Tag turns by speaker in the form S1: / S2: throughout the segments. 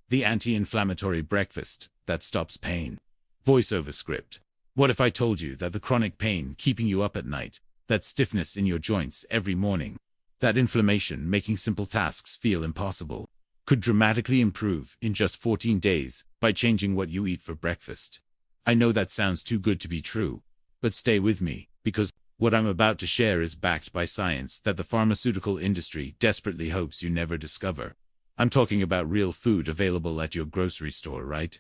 S1: The anti-inflammatory breakfast that stops pain. Voiceover script. What if I told you that the chronic pain keeping you up at night, that stiffness in your joints every morning, that inflammation making simple tasks feel impossible, could dramatically improve in just 14 days by changing what you eat for breakfast? I know that sounds too good to be true, but stay with me, because what I'm about to share is backed by science that the pharmaceutical industry desperately hopes you never discover. I'm talking about real food available at your grocery store, right?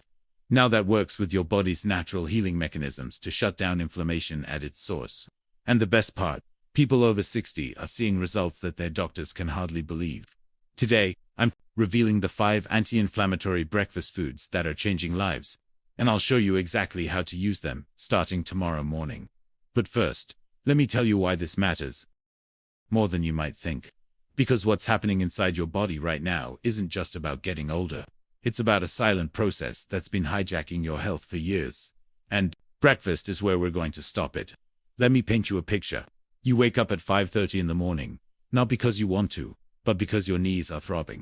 S1: Now that works with your body's natural healing mechanisms to shut down inflammation at its source. And the best part, people over 60 are seeing results that their doctors can hardly believe. Today, I'm revealing the 5 anti-inflammatory breakfast foods that are changing lives, and I'll show you exactly how to use them starting tomorrow morning. But first, let me tell you why this matters more than you might think. Because what's happening inside your body right now isn't just about getting older. It's about a silent process that's been hijacking your health for years. And breakfast is where we're going to stop it. Let me paint you a picture. You wake up at 5:30 in the morning, not because you want to, but because your knees are throbbing.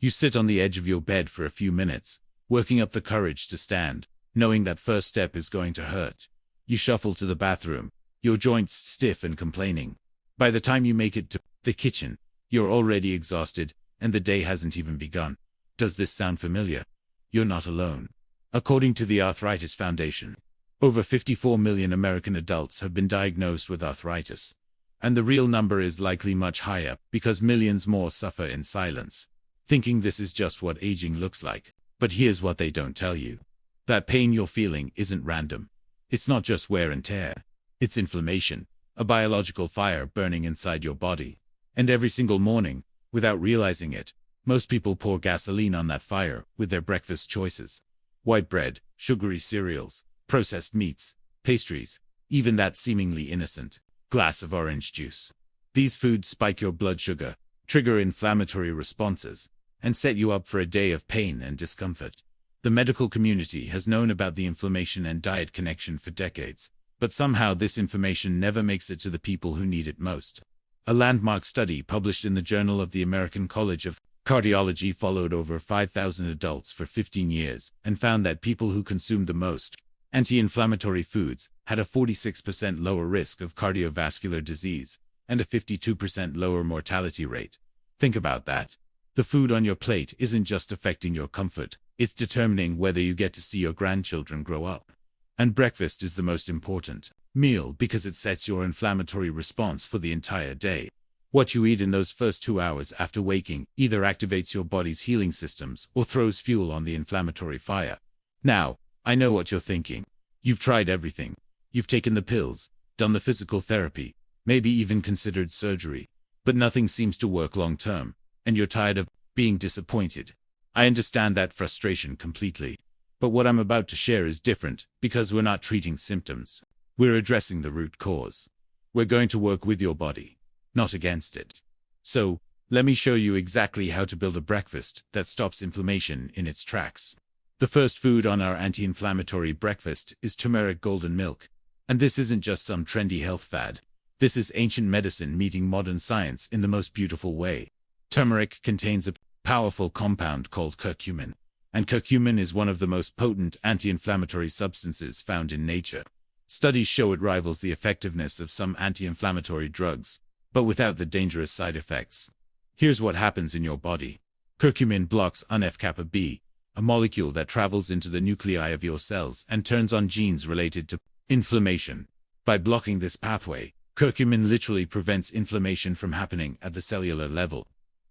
S1: You sit on the edge of your bed for a few minutes, working up the courage to stand, knowing that first step is going to hurt. You shuffle to the bathroom, your joints stiff and complaining. By the time you make it to the kitchen, you're already exhausted, and the day hasn't even begun. Does this sound familiar? You're not alone. According to the Arthritis Foundation, over 54 million American adults have been diagnosed with arthritis. And the real number is likely much higher, because millions more suffer in silence, thinking this is just what aging looks like. But here's what they don't tell you. That pain you're feeling isn't random. It's not just wear and tear. It's inflammation, a biological fire burning inside your body. And every single morning, without realizing it, most people pour gasoline on that fire with their breakfast choices. White bread, sugary cereals, processed meats, pastries, even that seemingly innocent glass of orange juice. These foods spike your blood sugar, trigger inflammatory responses, and set you up for a day of pain and discomfort. The medical community has known about the inflammation and diet connection for decades, but somehow this information never makes it to the people who need it most. A landmark study published in the Journal of the American College of Cardiology followed over 5,000 adults for 15 years and found that people who consumed the most anti-inflammatory foods had a 46% lower risk of cardiovascular disease and a 52% lower mortality rate. Think about that. The food on your plate isn't just affecting your comfort, it's determining whether you get to see your grandchildren grow up. And breakfast is the most important meal because it sets your inflammatory response for the entire day. What you eat in those first 2 hours after waking either activates your body's healing systems or throws fuel on the inflammatory fire. Now, I know what you're thinking. You've tried everything. You've taken the pills, done the physical therapy, maybe even considered surgery. But nothing seems to work long term, and you're tired of being disappointed. I understand that frustration completely. But what I'm about to share is different, because we're not treating symptoms. We're addressing the root cause. We're going to work with your body, not against it. So, let me show you exactly how to build a breakfast that stops inflammation in its tracks. The first food on our anti-inflammatory breakfast is turmeric golden milk. And this isn't just some trendy health fad. This is ancient medicine meeting modern science in the most beautiful way. Turmeric contains a powerful compound called curcumin. And curcumin is one of the most potent anti-inflammatory substances found in nature. Studies show it rivals the effectiveness of some anti-inflammatory drugs, but without the dangerous side effects. Here's what happens in your body. Curcumin blocks NF-kappa B, a molecule that travels into the nuclei of your cells and turns on genes related to inflammation. By blocking this pathway, curcumin literally prevents inflammation from happening at the cellular level.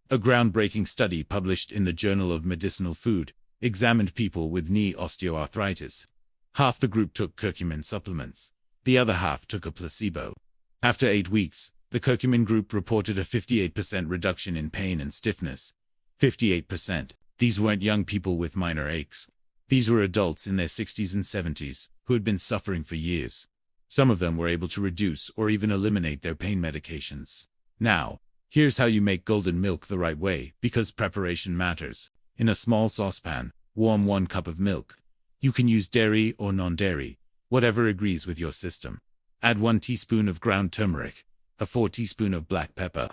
S1: A groundbreaking study published in the Journal of Medicinal Food examined people with knee osteoarthritis. Half the group took curcumin supplements. The other half took a placebo. After 8 weeks, the curcumin group reported a 58% reduction in pain and stiffness. 58%. These weren't young people with minor aches. These were adults in their 60s and 70s who had been suffering for years. Some of them were able to reduce or even eliminate their pain medications. Now, here's how you make golden milk the right way, because preparation matters. In a small saucepan, warm 1 cup of milk. You can use dairy or non-dairy, whatever agrees with your system. Add 1 teaspoon of ground turmeric, a 4 teaspoon of black pepper.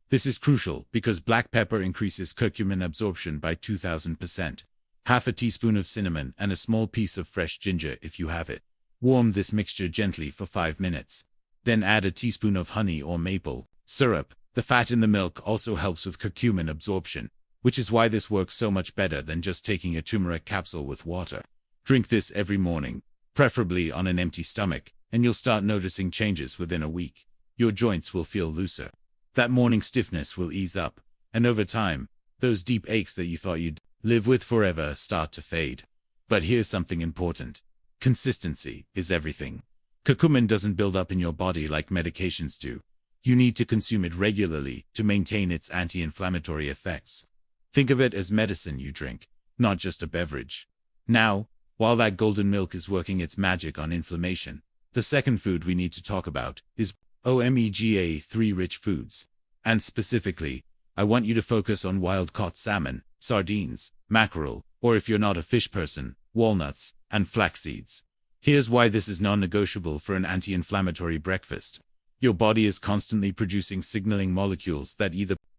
S1: This is crucial because black pepper increases curcumin absorption by 2000%. half a teaspoon of cinnamon, and a small piece of fresh ginger if you have it. Warm this mixture gently for 5 minutes. Then add a teaspoon of honey or maple syrup. The fat in the milk also helps with curcumin absorption, which is why this works so much better than just taking a turmeric capsule with water. Drink this every morning, preferably on an empty stomach, and you'll start noticing changes within a week. Your joints will feel looser. That morning stiffness will ease up, and over time, those deep aches that you thought you'd live with forever start to fade. But here's something important. Consistency is everything. Curcumin doesn't build up in your body like medications do. You need to consume it regularly to maintain its anti-inflammatory effects. Think of it as medicine you drink, not just a beverage. Now, while that golden milk is working its magic on inflammation, the second food we need to talk about is omega-3-rich foods. And specifically, I want you to focus on wild-caught salmon, sardines, mackerel, or if you're not a fish person, walnuts, and flax seeds. Here's why this is non-negotiable for an anti-inflammatory breakfast. Your body is constantly producing signaling molecules that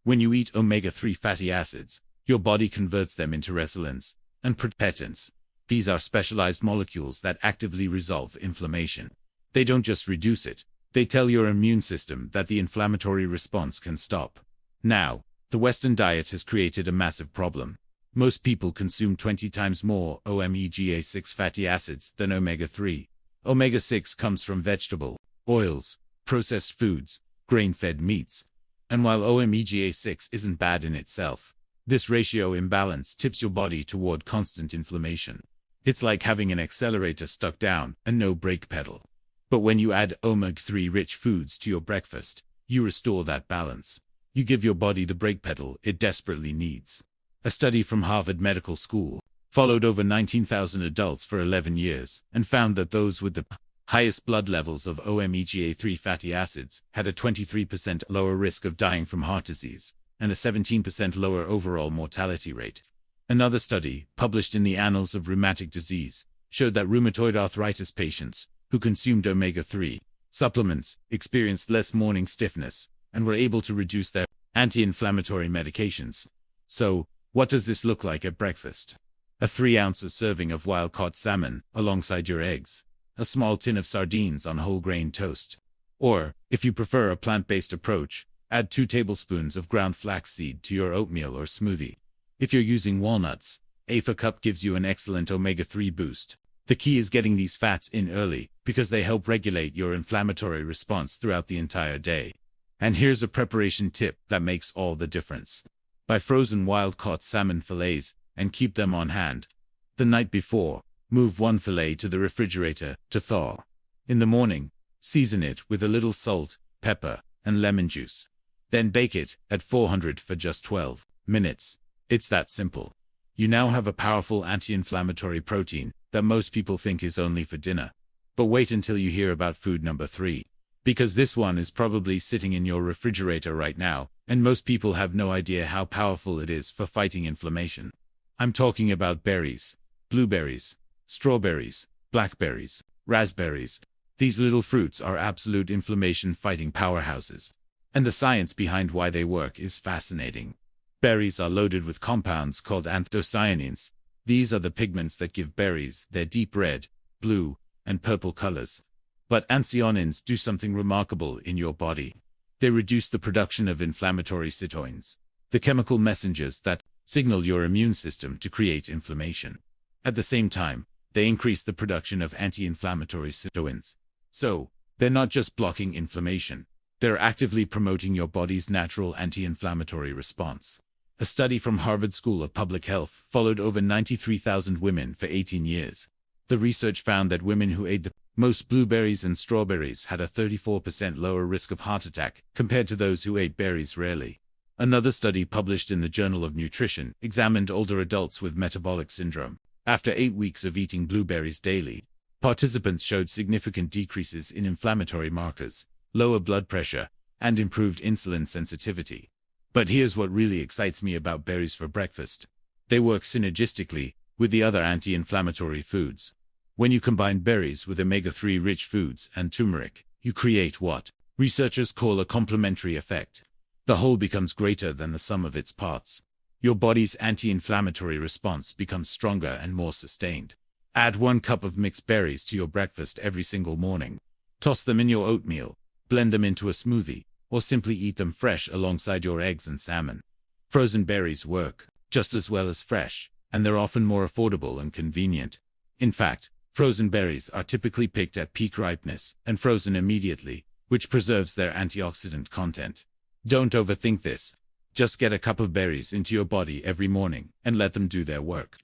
S1: when you eat omega-3 fatty acids, your body converts them into resonance and protectants. These are specialized molecules that actively resolve inflammation. They don't just reduce it, they tell your immune system that the inflammatory response can stop. Now, the Western diet has created a massive problem. Most people consume 20 times more omega-6 fatty acids than omega-3. Omega-6 comes from vegetable oils, processed foods, grain-fed meats. And while omega-6 isn't bad in itself, this ratio imbalance tips your body toward constant inflammation. It's like having an accelerator stuck down and no brake pedal. But when you add omega-3-rich foods to your breakfast, you restore that balance. You give your body the brake pedal it desperately needs. A study from Harvard Medical School followed over 19,000 adults for 11 years and found that those with the highest blood levels of omega-3 fatty acids had a 23% lower risk of dying from heart disease and a 17% lower overall mortality rate. Another study, published in the Annals of Rheumatic Disease, showed that rheumatoid arthritis patients who consumed omega-3 supplements experienced less morning stiffness and were able to reduce their anti-inflammatory medications. So, what does this look like at breakfast? A 3-ounce serving of wild-caught salmon alongside your eggs. A small tin of sardines on whole grain toast. Or, if you prefer a plant-based approach, add 2 tablespoons of ground flaxseed to your oatmeal or smoothie. If you're using walnuts, a cup gives you an excellent omega-3 boost. The key is getting these fats in early, because they help regulate your inflammatory response throughout the entire day. And here's a preparation tip that makes all the difference. Buy frozen wild-caught salmon fillets and keep them on hand. The night before, move one fillet to the refrigerator to thaw. In the morning, season it with a little salt, pepper, and lemon juice. Then bake it at 400 for just 12 minutes. It's that simple. You now have a powerful anti-inflammatory protein that most people think is only for dinner. But wait until you hear about food number 3. Because this one is probably sitting in your refrigerator right now, and most people have no idea how powerful it is for fighting inflammation. I'm talking about berries, blueberries, strawberries, blackberries, raspberries. These little fruits are absolute inflammation-fighting powerhouses. And the science behind why they work is fascinating. Berries are loaded with compounds called anthocyanins. These are the pigments that give berries their deep red, blue, and purple colors. But anthocyanins do something remarkable in your body. They reduce the production of inflammatory cytokines, the chemical messengers that signal your immune system to create inflammation. At the same time, they increase the production of anti-inflammatory cytokines. So, they're not just blocking inflammation, they're actively promoting your body's natural anti-inflammatory response. A study from Harvard School of Public Health followed over 93,000 women for 18 years. The research found that women who ate the most blueberries and strawberries had a 34% lower risk of heart attack compared to those who ate berries rarely. Another study published in the Journal of Nutrition examined older adults with metabolic syndrome. After 8 weeks of eating blueberries daily, participants showed significant decreases in inflammatory markers, lower blood pressure, and improved insulin sensitivity. But here's what really excites me about berries for breakfast. They work synergistically with the other anti-inflammatory foods. When you combine berries with omega-3 rich foods and turmeric, you create what researchers call a complementary effect. The whole becomes greater than the sum of its parts. your body's anti-inflammatory response becomes stronger and more sustained. Add 1 cup of mixed berries to your breakfast every single morning. Toss them in your oatmeal, blend them into a smoothie, or simply eat them fresh alongside your eggs and salmon. Frozen berries work just as well as fresh, and they're often more affordable and convenient. In fact, frozen berries are typically picked at peak ripeness and frozen immediately, which preserves their antioxidant content. Don't overthink this. Just get a cup of berries into your body every morning and let them do their work.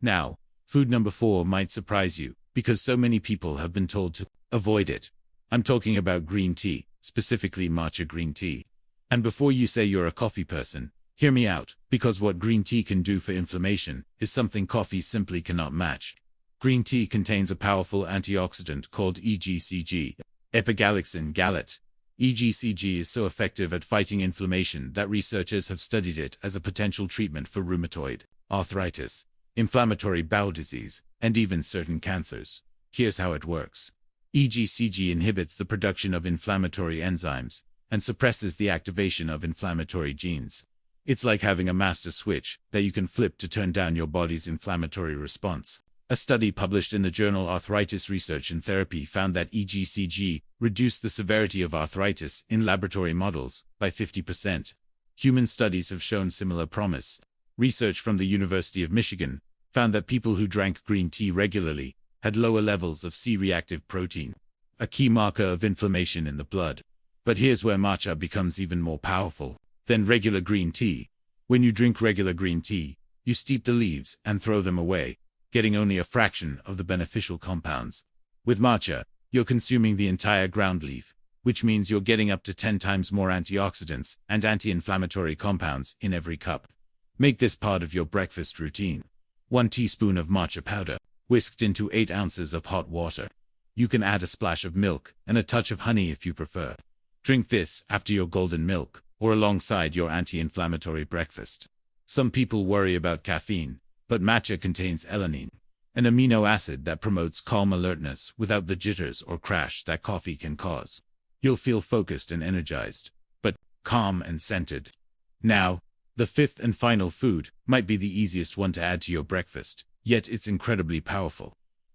S1: Now, food number 4 might surprise you, because so many people have been told to avoid it. I'm talking about green tea, specifically matcha green tea. And before you say you're a coffee person, hear me out, because what green tea can do for inflammation is something coffee simply cannot match. Green tea contains a powerful antioxidant called EGCG, epigallexin gallate. EGCG is so effective at fighting inflammation that researchers have studied it as a potential treatment for rheumatoid, arthritis, inflammatory bowel disease, and even certain cancers. Here's how it works. EGCG inhibits the production of inflammatory enzymes and suppresses the activation of inflammatory genes. It's like having a master switch that you can flip to turn down your body's inflammatory response. A study published in the journal Arthritis Research and Therapy found that EGCG reduced the severity of arthritis in laboratory models by 50%. Human studies have shown similar promise. Research from the University of Michigan found that people who drank green tea regularly had lower levels of C-reactive protein, a key marker of inflammation in the blood. But here's where matcha becomes even more powerful than regular green tea. When you drink regular green tea, you steep the leaves and throw them away, getting only a fraction of the beneficial compounds. With matcha, you're consuming the entire ground leaf, which means you're getting up to 10 times more antioxidants and anti-inflammatory compounds in every cup. Make this part of your breakfast routine. 1 teaspoon of matcha powder, whisked into 8 ounces of hot water. You can add a splash of milk and a touch of honey if you prefer. Drink this after your golden milk or alongside your anti-inflammatory breakfast. Some people worry about caffeine, but matcha contains alanine, an amino acid that promotes calm alertness without the jitters or crash that coffee can cause. You'll feel focused and energized, but calm and centered. Now, the 5th and final food might be the easiest one to add to your breakfast, yet it's incredibly powerful.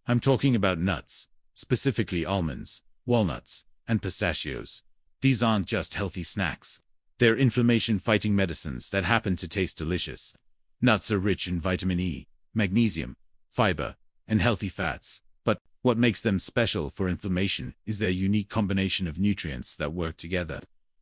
S1: I'm talking about nuts, specifically almonds, walnuts, and pistachios. These aren't just healthy snacks. They're inflammation-fighting medicines that happen to taste delicious. Nuts are rich in vitamin E, magnesium, fiber, and healthy fats. But what makes them special for inflammation is their unique combination of nutrients that work together.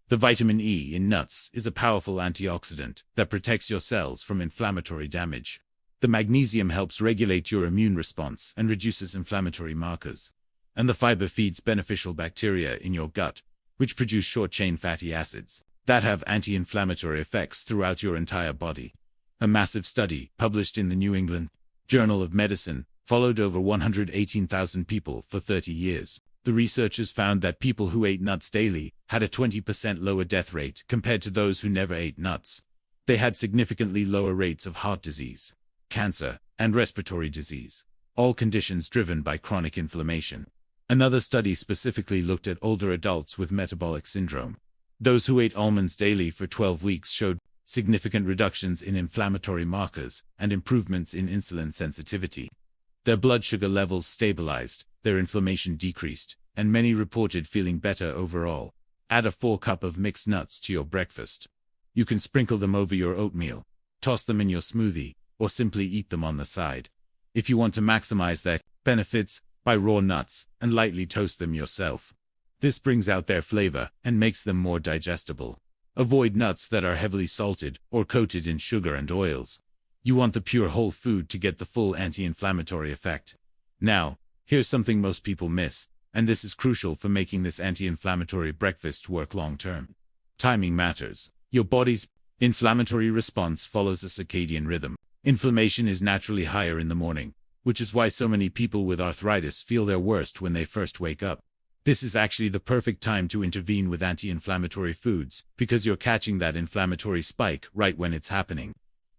S1: The vitamin E in nuts is a powerful antioxidant that protects your cells from inflammatory damage. The magnesium helps regulate your immune response and reduces inflammatory markers. And the fiber feeds beneficial bacteria in your gut, which produce short-chain fatty acids that have anti-inflammatory effects throughout your entire body. A massive study, published in the New England Journal of Medicine, followed over 118,000 people for 30 years. The researchers found that people who ate nuts daily had a 20% lower death rate compared to those who never ate nuts. They had significantly lower rates of heart disease, cancer, and respiratory disease, all conditions driven by chronic inflammation. Another study specifically looked at older adults with metabolic syndrome. Those who ate almonds daily for 12 weeks showed significant reductions in inflammatory markers and improvements in insulin sensitivity. Their blood sugar levels stabilized, their inflammation decreased, and many reported feeling better overall. Add a 4 cup of mixed nuts to your breakfast. You can sprinkle them over your oatmeal, toss them in your smoothie, or simply eat them on the side. If you want to maximize their benefits, buy raw nuts and lightly toast them yourself. This brings out their flavor and makes them more digestible. Avoid nuts that are heavily salted or coated in sugar and oils. You want the pure whole food to get the full anti-inflammatory effect. Now, here's something most people miss, and this is crucial for making this anti-inflammatory breakfast work long-term. Timing matters. Your body's inflammatory response follows a circadian rhythm. Inflammation is naturally higher in the morning, which is why so many people with arthritis feel their worst when they first wake up. This is actually the perfect time to intervene with anti-inflammatory foods, because you're catching that inflammatory spike right when it's happening.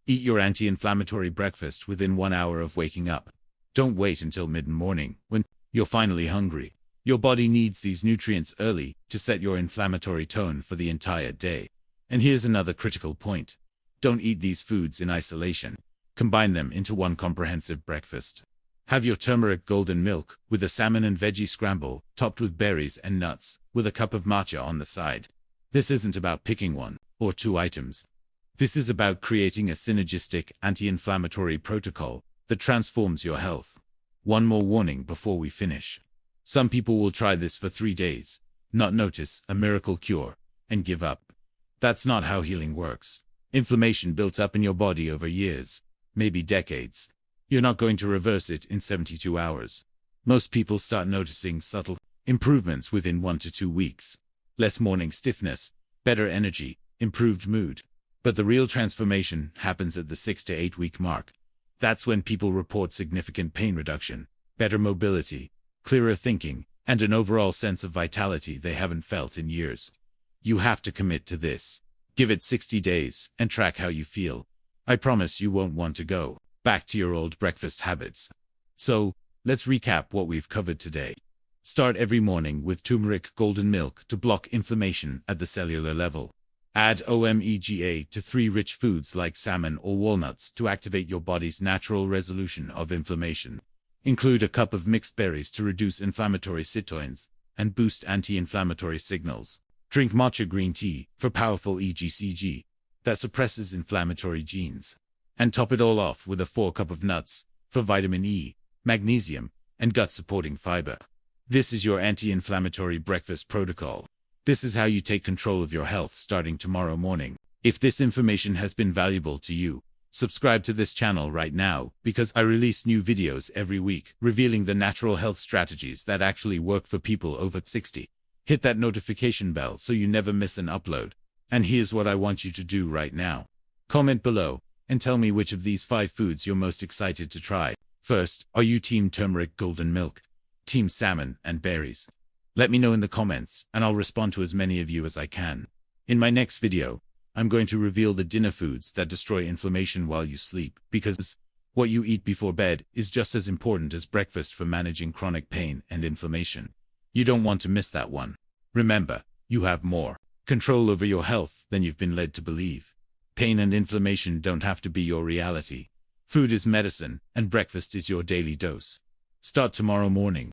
S1: Eat your anti-inflammatory breakfast within 1 hour of waking up. Don't wait until mid-morning, when you're finally hungry. Your body needs these nutrients early to set your inflammatory tone for the entire day. And here's another critical point. Don't eat these foods in isolation. Combine them into one comprehensive breakfast. Have your turmeric golden milk with a salmon and veggie scramble, topped with berries and nuts, with a cup of matcha on the side. This isn't about picking one or two items. This is about creating a synergistic anti-inflammatory protocol that transforms your health. One more warning before we finish. Some people will try this for 3 days, not notice a miracle cure, and give up. That's not how healing works. Inflammation built up in your body over years, maybe decades. You're not going to reverse it in 72 hours. Most people start noticing subtle improvements within 1 to 2 weeks. Less morning stiffness, better energy, improved mood. But the real transformation happens at the 6 to 8 week mark. That's when people report significant pain reduction, better mobility, clearer thinking, and an overall sense of vitality they haven't felt in years. You have to commit to this. Give it 60 days and track how you feel. I promise you won't want to go back to your old breakfast habits. So, let's recap what we've covered today. Start every morning with turmeric golden milk to block inflammation at the cellular level. Add omega to 3 rich foods like salmon or walnuts to activate your body's natural resolution of inflammation. Include a cup of mixed berries to reduce inflammatory cytokines and boost anti-inflammatory signals. Drink matcha green tea for powerful EGCG that suppresses inflammatory genes. And top it all off with a 4 cup of nuts for vitamin E, magnesium, and gut-supporting fiber. This is your anti-inflammatory breakfast protocol. This is how you take control of your health starting tomorrow morning. If this information has been valuable to you, subscribe to this channel right now because I release new videos every week revealing the natural health strategies that actually work for people over 60. Hit that notification bell so you never miss an upload. And here's what I want you to do right now. Comment below and tell me which of these 5 foods you're most excited to try. First, are you team turmeric golden milk? Team salmon and berries? Let me know in the comments, and I'll respond to as many of you as I can. In my next video, I'm going to reveal the dinner foods that destroy inflammation while you sleep, because what you eat before bed is just as important as breakfast for managing chronic pain and inflammation. You don't want to miss that one. Remember, you have more control over your health than you've been led to believe. Pain and inflammation don't have to be your reality. Food is medicine, and breakfast is your daily dose. Start tomorrow morning